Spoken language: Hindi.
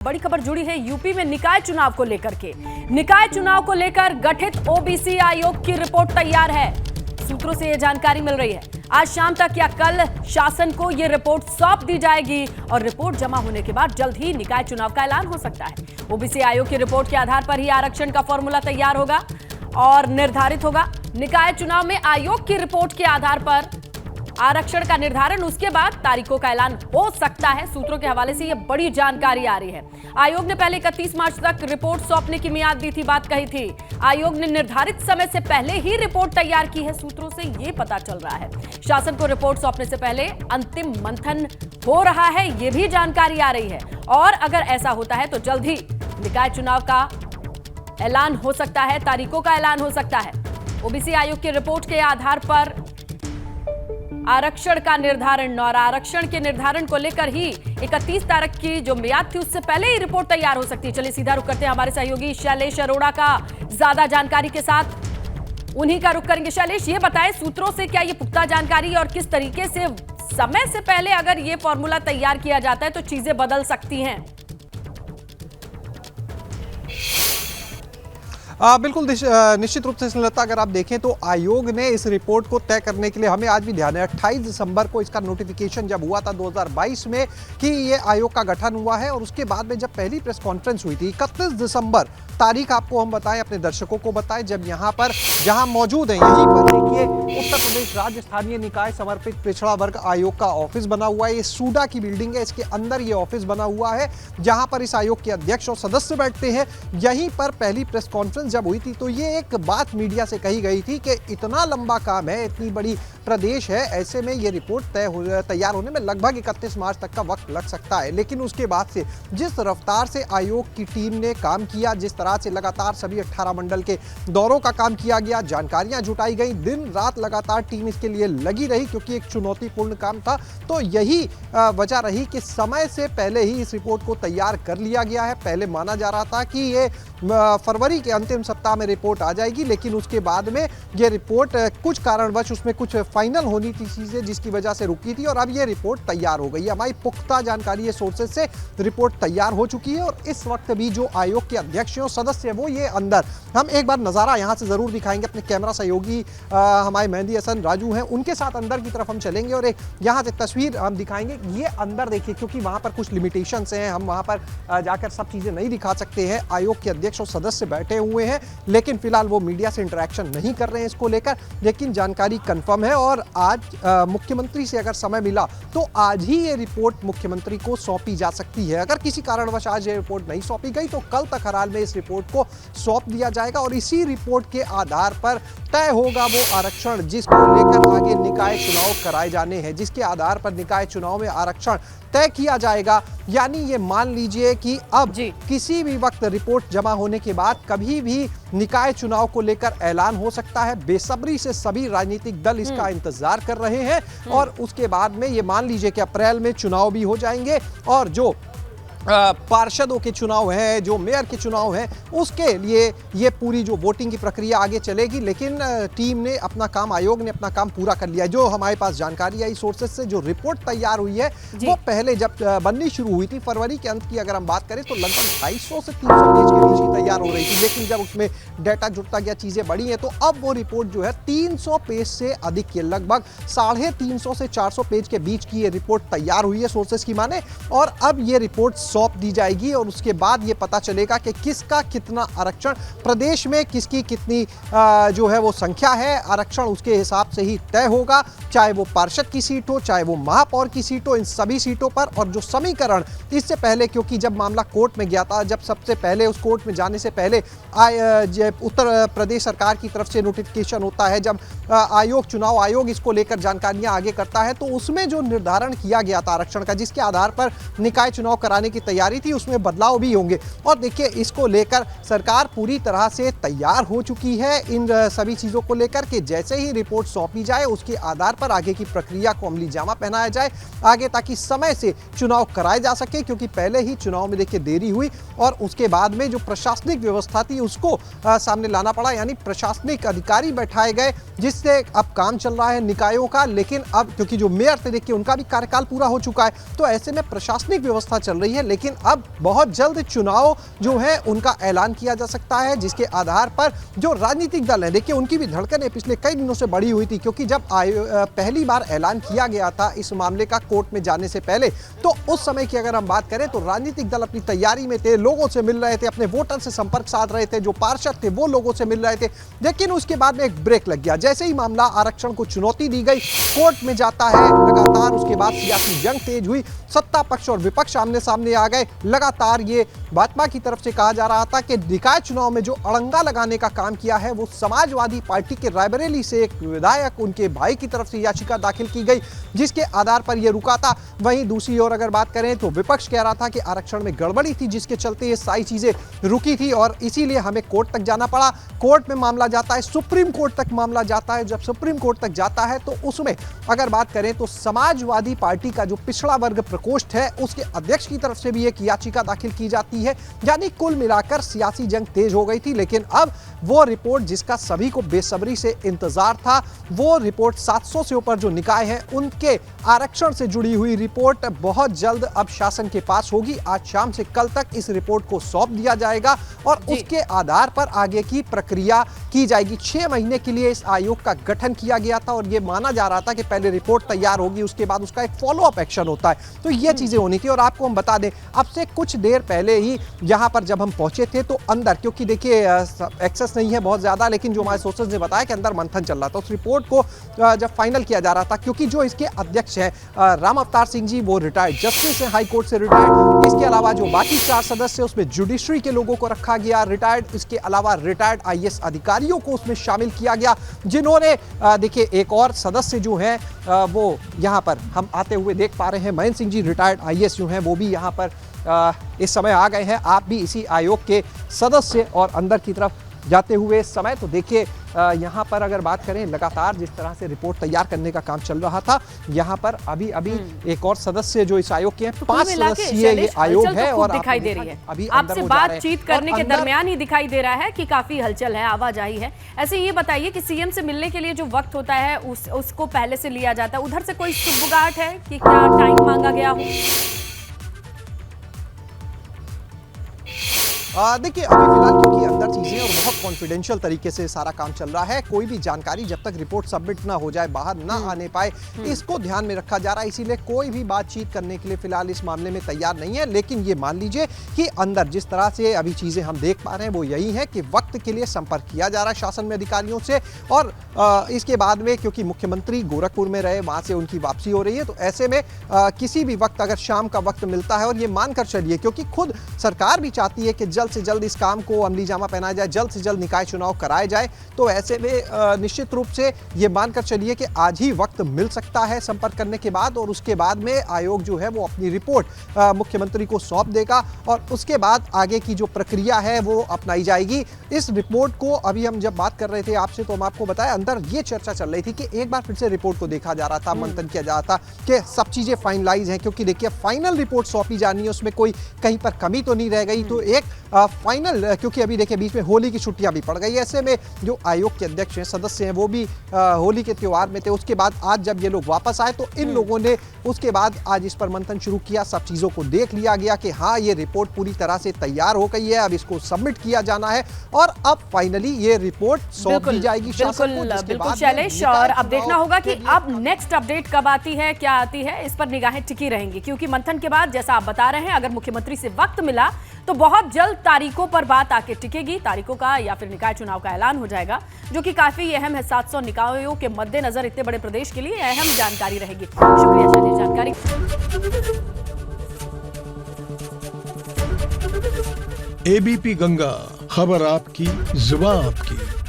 बड़ी खबर जुड़ी है यूपी में निकाय चुनाव को लेकर के। निकाय चुनाव को लेकर गठित ओबीसी आयोग की रिपोर्ट तैयार है। सूत्रों से यह जानकारी मिल रही है। आज शाम तक या कल शासन को यह रिपोर्ट सौंप दी जाएगी और रिपोर्ट जमा होने के बाद जल्द ही निकाय चुनाव का ऐलान हो सकता है। ओबीसी आयोग की रिपोर्ट के आधार पर ही आरक्षण का फॉर्मूला तैयार होगा और निर्धारित होगा। निकाय चुनाव में आयोग की रिपोर्ट के आधार पर आरक्षण का निर्धारण, उसके बाद तारीखों का ऐलान हो सकता है। सूत्रों के हवाले से यह बड़ी जानकारी आ रही है। आयोग ने पहले 31 मार्च तक रिपोर्ट सौंपने की मियाद दी थी, बात कही थी। आयोग ने निर्धारित समय से पहले ही रिपोर्ट तैयार की है। सूत्रों से यह पता चल रहा है शासन को रिपोर्ट सौंपने से पहले अंतिम मंथन हो रहा है, यह भी जानकारी आ रही है। और अगर ऐसा होता है तो जल्द ही निकाय चुनाव का ऐलान हो सकता है, तारीखों का ऐलान हो सकता है। ओबीसी आयोग की रिपोर्ट के आधार पर आरक्षण का निर्धारण और आरक्षण के निर्धारण को लेकर ही 31 तारीख की जो मियाद थी उससे पहले ही रिपोर्ट तैयार हो सकती है। चलिए सीधा रुख करते हैं हमारे सहयोगी शैलेश अरोड़ा का ज्यादा जानकारी के साथ, उन्हीं का रुख करेंगे। शैलेश, ये बताएं सूत्रों से क्या ये पुख्ता जानकारी और किस तरीके से समय से पहले अगर ये फॉर्मूला तैयार किया जाता है तो चीजें बदल सकती हैं? बिल्कुल निश्चित रूप से स्नेहलता, अगर आप देखें तो आयोग ने इस रिपोर्ट को तय करने के लिए, हमें आज भी ध्यान है 28 दिसंबर को इसका नोटिफिकेशन जब हुआ था 2022 में कि ये आयोग का गठन हुआ है, और उसके बाद में जब पहली प्रेस कॉन्फ्रेंस हुई थी 31 दिसंबर, तारीख आपको हम बताएं, अपने दर्शकों को बताएं, जब यहाँ पर जहाँ मौजूद है यहीं पर देखिए उत्तर प्रदेश राज्य स्थानीय निकाय समर्पित पिछड़ा वर्ग आयोग का ऑफिस बना हुआ है। ये सूडा की बिल्डिंग है, इसके अंदर ये ऑफिस बना हुआ है जहाँ पर इस आयोग के अध्यक्ष और सदस्य बैठते हैं। यहीं पर पहली प्रेस कॉन्फ्रेंस जब हुई थी तो ये एक बात मीडिया से कही गई थी कि इतना लंबा काम है, इतनी बड़ी प्रदेश है, ऐसे में ये रिपोर्ट तैयार होने में लगभग 31 मार्च तक का वक्त लग सकता है। लेकिन उसके बाद से जिस रफ्तार से आयोग की टीम ने काम किया, जिस तरह से लगातार सभी 18 मंडल के दौरों का काम किया गया, जानकारियां जुटाई गई, दिन रात लगातार टीम इसके लिए लगी रही क्योंकि एक चुनौतीपूर्ण काम था, तो यही वजह रही कि समय से पहले ही इस रिपोर्ट को तैयार कर लिया गया है। पहले माना जा रहा था कि ये फरवरी के अंतिम सप्ताह में रिपोर्ट आ जाएगी, लेकिन उसके बाद में ये रिपोर्ट कुछ कारणवश उसमें कुछ फाइनल होनी थी चीजें जिसकी वजह से रुकी थी, और अब ये रिपोर्ट तैयार हो गई है। हमारी पुख्ता जानकारी है सोर्सेज से, रिपोर्ट तैयार हो चुकी है और इस वक्त भी जो आयोग के अध्यक्ष और सदस्य है वो ये अंदर, हम एक बार नजारा यहाँ से जरूर दिखाएंगे, अपने कैमरा सहयोगी हमारे मेहंदी हसन राजू हैं, उनके साथ अंदर की तरफ हम चलेंगे और एक यहाँ से तस्वीर हम दिखाएंगे। ये अंदर देखिए, क्योंकि वहाँ पर कुछ लिमिटेशंस हैं, हम वहाँ पर जाकर सब चीजें नहीं दिखा सकते हैं। आयोग के अध्यक्ष और सदस्य बैठे हुए हैं, लेकिन फिलहाल वो मीडिया से इंटरेक्शन नहीं कर रहे हैं इसको लेकर, लेकिन जानकारी कंफर्म है। और आज मुख्यमंत्री से अगर समय मिला तो आज ही ये रिपोर्ट मुख्यमंत्री को सौंपी जा सकती है। अगर किसी कारणवश आज ये रिपोर्ट नहीं सौंपी गई तो कल तक हर हाल में इस रिपोर्ट को सौंप दिया जाएगा और इसी रिपोर्ट के आधार पर तय होगा वो आरक्षण जिसको लेकर आगे निकाय चुनाव कराए जाने हैं, जिसके आधार पर निकाय चुनाव में आरक्षण तय किया जाएगा। यानी ये मान लीजिए कि अब किसी भी वक्त रिपोर्ट जमा होने के बाद कभी भी निकाय चुनाव को लेकर ऐलान हो सकता है। बेसब्री से सभी राजनीतिक दल इसका इंतजार कर रहे हैं और उसके बाद में ये मान लीजिए कि अप्रैल में चुनाव भी हो जाएंगे और जो पार्षदों के चुनाव हैं, जो मेयर के चुनाव हैं, उसके लिए ये पूरी जो वोटिंग की प्रक्रिया आगे चलेगी। लेकिन टीम ने अपना काम, आयोग ने अपना काम पूरा कर लिया है। जो हमारे पास जानकारी आई सोर्सेज से, जो रिपोर्ट तैयार हुई है वो पहले जब बननी शुरू हुई थी फरवरी के अंत की अगर हम बात करें तो लगभग 250 से 300 पेज के बीच ही तैयार हो रही थी, लेकिन जब उसमें डाटा जुटता गया, चीजें बढ़ी हैं, तो अब वो रिपोर्ट जो है 300 पेज से अधिक की, लगभग 350 से 400 पेज के बीच की ये रिपोर्ट तैयार हुई है सोर्सेज की माने, और अब ये रिपोर्ट सौंप दी जाएगी और उसके बाद ये पता चलेगा कि किसका कितना आरक्षण प्रदेश में, किसकी कितनी जो है वो संख्या है, आरक्षण उसके हिसाब से ही तय होगा, चाहे वो पार्षद की सीट हो, चाहे वो महापौर की सीट हो, इन सभी सीटों पर। और जो समीकरण इससे पहले, क्योंकि जब मामला कोर्ट में गया था, जब सबसे पहले उस कोर्ट में जाने से पहले उत्तर प्रदेश सरकार की तरफ से नोटिफिकेशन होता है, जब चुनाव आयोग इसको लेकर जानकारियां आगे करता है, तो उसमें जो निर्धारण किया गया था आरक्षण का, जिसके आधार पर निकाय चुनाव कराने की तैयारी थी, उसमें बदलाव भी होंगे। और देखिए इसको लेकर सरकार पूरी तरह से तैयार हो चुकी है इन सभी चीजों को लेकर कि जैसे ही रिपोर्ट सौंपी जाए उसके आधार पर आगे की प्रक्रिया को अमली जामा पहनाया जाए आगे, ताकि समय से चुनाव कराए जा सके। क्योंकि पहले ही चुनाव में देखिए देरी हुई और उसके बाद में जो प्रशासनिक व्यवस्था थी उसको सामने लाना पड़ा, यानी प्रशासनिक अधिकारी बैठाए गए, जिससे अब काम चल रहा है निकायों का। लेकिन अब क्योंकि जो मेयर थे देखिए उनका भी कार्यकाल पूरा हो चुका है, तो ऐसे में प्रशासनिक व्यवस्था चल रही है, लेकिन अब बहुत जल्द चुनाव जो है उनका ऐलान किया जा सकता है, जिसके आधार पर जो राजनीतिक दल है, देखिए उनकी भी धड़कनें पिछले कई दिनों से बढ़ी हुई थी, क्योंकि जब पहली बार ऐलान किया गया था इस मामले का कोर्ट में जाने से पहले, तो उस समय की अगर हम बात करें तो राजनीतिक दल अपनी तैयारी में थे, लोगों से मिल रहे थे, अपने वोटर से संपर्क साध रहे थे, जो पार्षद थे वो लोगों से मिल रहे थे। लेकिन उसके बाद में एक ब्रेक लग गया। जैसे ही मामला आरक्षण को चुनौती दी गई, कोर्ट में जाता है लगातार, उसके बाद सियासी जंग तेज हुई, सत्ता पक्ष और विपक्ष आमने सामने आ गए। लगातार ये भाजपा की तरफ से कहा जा रहा था कि निकाय चुनाव में जो अड़ंगा लगाने का काम किया है वो समाजवादी पार्टी के रायबरेली से एक विधायक, उनके भाई की तरफ से याचिका दाखिल की गई, जिसके आधार पर यह रुका था। वहीं दूसरी ओर अगर बात करें तो विपक्ष कह रहा था कि आरक्षण में गड़बड़ी थी, जिसके चलते ये सारी चीजें रुकी थी और इसीलिए हमें कोर्ट तक जाना पड़ा। कोर्ट में मामला जाता है, सुप्रीम कोर्ट तक मामला जाता है। जब सुप्रीम कोर्ट तक जाता है तो उसमें अगर बात करें तो समाजवादी पार्टी का जो पिछड़ा वर्ग प्रकोष्ठ है उसके अध्यक्ष की तरफ से भी एक याचिका दाखिल की जाती है। यानी कुल मिलाकर सियासी जंग तेज हो गई थी। लेकिन अब वो रिपोर्ट जिसका सभी को बेसब्री से इंतजार था, वो रिपोर्ट 700 से ऊपर जो निकाय है उनके आरक्षण से जुड़ी हुई रिपोर्ट बहुत जल्द अब शासन के पास होगी। आज शाम से कल तक इस रिपोर्ट को सौंप दिया जाएगा और उसके आधार पर आगे की प्रक्रिया की जाएगी। 6 महीने के लिए इस आयोग का गठन किया गया था और यह माना जा रहा था कि पहले रिपोर्ट तैयार होगी, उसके बाद उसका एक फॉलो अप एक्शन होता है। तो ये चीजें होनी थी। और आपको हम बता दें, अब से कुछ देर पहले ही यहां पर जब हम पहुंचे थे तो अंदर, क्योंकि देखिए एक्सेस नहीं है बहुत ज्यादा, लेकिन जो हमारे सोर्सेज ने बताया कि अंदर मंथन चल रहा था। उस रिपोर्ट को जब फाइनल किया जा रहा था, क्योंकि जो इसके अध्यक्ष हैं राम अवतार सिंह जी, वो रिटायर्ड जस्टिस है हाई कोर्ट से रिटायर्ड। इसके अलावा जो बाकी 4 सदस्य उसमें जुडिशरी के लोगों को रखा गया रिटायर्ड। इसके अलावा रिटायर्ड IAS अधिकारियों को उसमें शामिल किया गया, जिन्होंने देखिए एक और सदस्य जो हैं वो यहाँ पर हम आते हुए देख पा रहे हैं, महेंद्र सिंह जी रिटायर्ड IAS जो हैं वो भी यहाँ पर इस समय आ गए हैं। आप भी इसी आयोग के सदस्य और अंदर की तरफ जाते हुए इस समय तो देखिए यहाँ पर अगर बात करें लगातार जिस तरह से रिपोर्ट तैयार करने का काम चल रहा था, यहाँ पर अभी एक और सदस्य जो इस आयोग के हैं, 5 सदस्यीय ये आयोग है और दिखाई दे रही है। अभी आपसे बातचीत करने के दरमियान ही दिखाई दे रहा है कि काफी हलचल है, आवाजाही है। ऐसे ये बताइए कि CM से मिलने के लिए जो वक्त होता है उसको पहले से लिया जाता है, उधर से कोई सुगबुगाहट है कि क्या टाइम मांगा गया हो? देखिए अभी फिलहाल क्योंकि अंदर चीजें और बहुत कॉन्फिडेंशियल तरीके से सारा काम चल रहा है, कोई भी जानकारी जब तक रिपोर्ट सबमिट ना हो जाए, बाहर ना आने पाए, इसको ध्यान में रखा जा रहा है। इसीलिए कोई भी बातचीत करने के लिए फिलहाल इस मामले में तैयार नहीं है। लेकिन ये मान लीजिए कि अंदर जिस तरह से अभी चीजें हम देख पा रहे हैं वो यही है कि वक्त के लिए संपर्क किया जा रहा है शासन में अधिकारियों से। और इसके बाद में क्योंकि मुख्यमंत्री गोरखपुर में रहे, वहां से उनकी वापसी हो रही है, तो ऐसे में किसी भी वक्त अगर शाम का वक्त मिलता है, और ये मानकर चलिए क्योंकि खुद सरकार भी चाहती है कि जल्द से जल्द इस काम को अमली जामा पहनाया जाए, जल्द से जल्द निकाय चुनाव कराए जाए, तो ऐसे में निश्चित रूप से ये मानकर चलिए कि आज ही वक्त मिल सकता है संपर्क करने के बाद। और उसके बाद में आयोग जो है वो अपनी रिपोर्ट मुख्यमंत्री को सौंप देगा और उसके बाद आगे की जो प्रक्रिया है वो अपनाई जाएगी। इस रिपोर्ट को अभी हम जब बात कर रहे थे आपसे तो हम आपको बताया अंदर ये चर्चा चल रही थी कि एक बार फिर से रिपोर्ट को देखा जा रहा था, मंथन किया जा रहा था कि सब चीजें फाइनलाइज हैं, क्योंकि देखिए फाइनल रिपोर्ट सौंपी जानी है, उसमें कोई कहीं पर कमी तो नहीं रह गई। तो एक फाइनल, क्योंकि अभी देखिए बीच में होली की छुट्टियां भी पड़ गई, ऐसे में जो आयोग के अध्यक्ष हैं, सदस्य हैं, वो भी होली के त्योहार में थे। उसके बाद आज जब ये लोग वापस आए तो इन लोगों ने उसके बाद आज इस पर मंथन शुरू किया, सब चीजों को देख लिया गया कि हाँ ये रिपोर्ट पूरी तरह से तैयार हो गई है, अब इसको सबमिट किया जाना है और अब फाइनली ये रिपोर्ट सौंप दी जाएगी शासन को। बिल्कुल शैलेश, और अब देखना होगा कि अब नेक्स्ट अपडेट कब आती है, क्या आती है, इस पर निगाहें टिकी रहेंगी, क्योंकि मंथन के बाद जैसा आप बता रहे हैं अगर मुख्यमंत्री से वक्त मिला तो बहुत जल्द तारीखों पर बात आके टिकेगी, तारीखों का या फिर निकाय चुनाव का ऐलान हो जाएगा, जो कि काफी अहम है। 700 निकायों के मद्देनजर इतने बड़े प्रदेश के लिए अहम जानकारी रहेगी। शुक्रिया शैलेश जानकारी। ABP गंगा, खबर आपकी, जुबान आपकी।